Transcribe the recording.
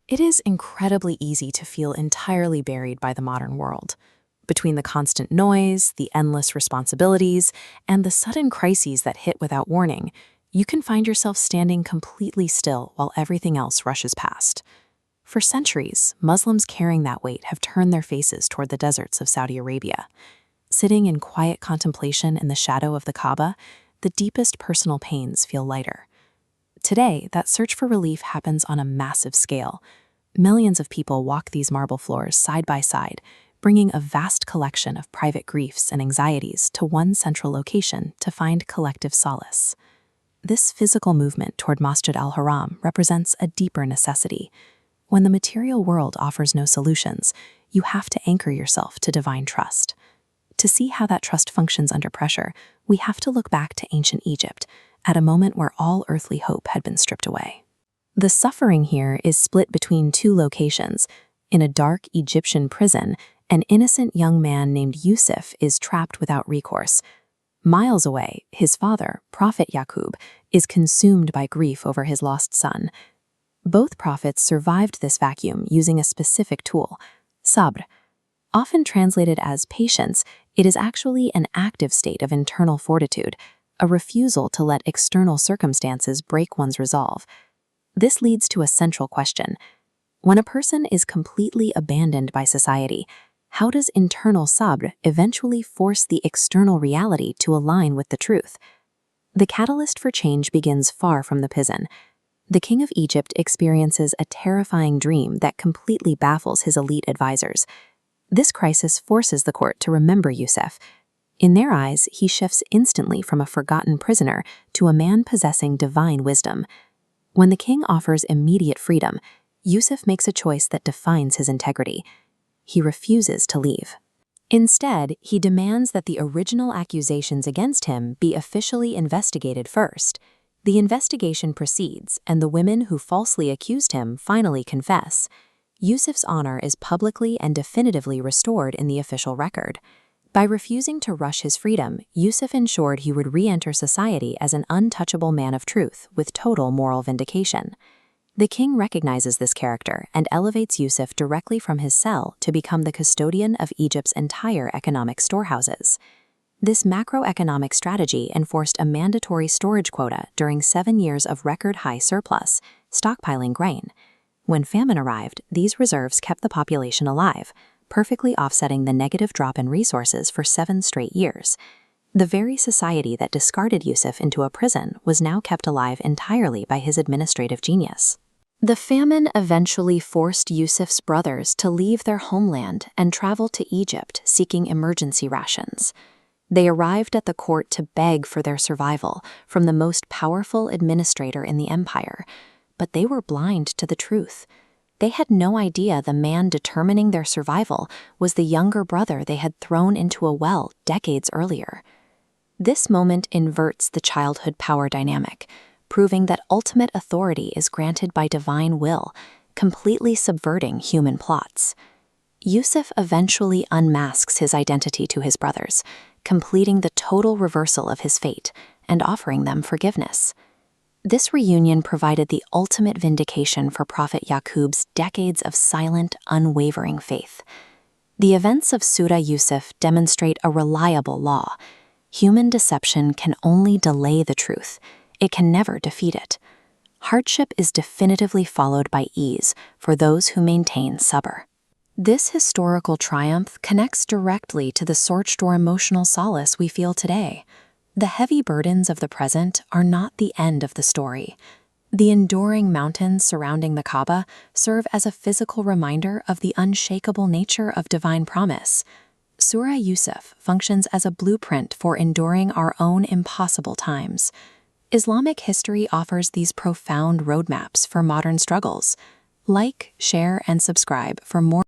It is incredibly easy to feel entirely buried by the modern world. Between the constant noise, the endless responsibilities, and the sudden crises that hit without warning, you can find yourself standing completely still while everything else rushes past. For centuries, Muslims carrying that weight have turned their faces toward the deserts of Saudi Arabia. Sitting in quiet contemplation in the shadow of the Kaaba, the deepest personal pains feel lighter. Today, that search for relief happens on a massive scale. Millions of people walk these marble floors side by side, bringing a vast collection of private griefs and anxieties to one central location to find collective solace. This physical movement toward Masjid al-Haram represents a deeper necessity. When the material world offers no solutions, you have to anchor yourself to divine trust. To see how that trust functions under pressure, we have to look back to ancient Egypt, at a moment where all earthly hope had been stripped away. The suffering here is split between two locations. In a dark Egyptian prison, an innocent young man named Yusuf is trapped without recourse. Miles away, his father, Prophet Yusuf, is consumed by grief over his lost son. Both prophets survived this vacuum using a specific tool, sabr. Often translated as patience, it is actually an active state of internal fortitude, a refusal to let external circumstances break one's resolve. This leads to a central question. When a person is completely abandoned by society, how does internal sabr eventually force the external reality to align with the truth? The catalyst for change begins far from the prison. The king of Egypt experiences a terrifying dream that completely baffles his elite advisors. This crisis forces the court to remember Yusuf. In their eyes, he shifts instantly from a forgotten prisoner to a man possessing divine wisdom. When the king offers immediate freedom, Yusuf makes a choice that defines his integrity. He refuses to leave. Instead, he demands that the original accusations against him be officially investigated first. The investigation proceeds, and the women who falsely accused him finally confess. Yusuf's honor is publicly and definitively restored in the official record. By refusing to rush his freedom, Yusuf ensured he would re-enter society as an untouchable man of truth with total moral vindication. The king recognizes this character and elevates Yusuf directly from his cell to become the custodian of Egypt's entire economic storehouses. This macroeconomic strategy enforced a mandatory storage quota during 7 years of record-high surplus, stockpiling grain. When famine arrived, these reserves kept the population alive, perfectly offsetting the negative drop in resources for 7 straight years. The very society that discarded Yusuf into a prison was now kept alive entirely by his administrative genius. The famine eventually forced Yusuf's brothers to leave their homeland and travel to Egypt seeking emergency rations. They arrived at the court to beg for their survival from the most powerful administrator in the empire, but they were blind to the truth. They had no idea the man determining their survival was the younger brother they had thrown into a well decades earlier. This moment inverts the childhood power dynamic, proving that ultimate authority is granted by divine will, completely subverting human plots. Yusuf eventually unmasks his identity to his brothers, completing the total reversal of his fate and offering them forgiveness. This reunion provided the ultimate vindication for Prophet Yaqub's decades of silent, unwavering faith. The events of Surah Yusuf demonstrate a reliable law. Human deception can only delay the truth. It can never defeat it. Hardship is definitively followed by ease for those who maintain sabr. This historical triumph connects directly to the search for emotional solace we feel today. The heavy burdens of the present are not the end of the story. The enduring mountains surrounding the Kaaba serve as a physical reminder of the unshakable nature of divine promise. Surah Yusuf functions as a blueprint for enduring our own impossible times. Islamic history offers these profound roadmaps for modern struggles. Like, share, and subscribe for more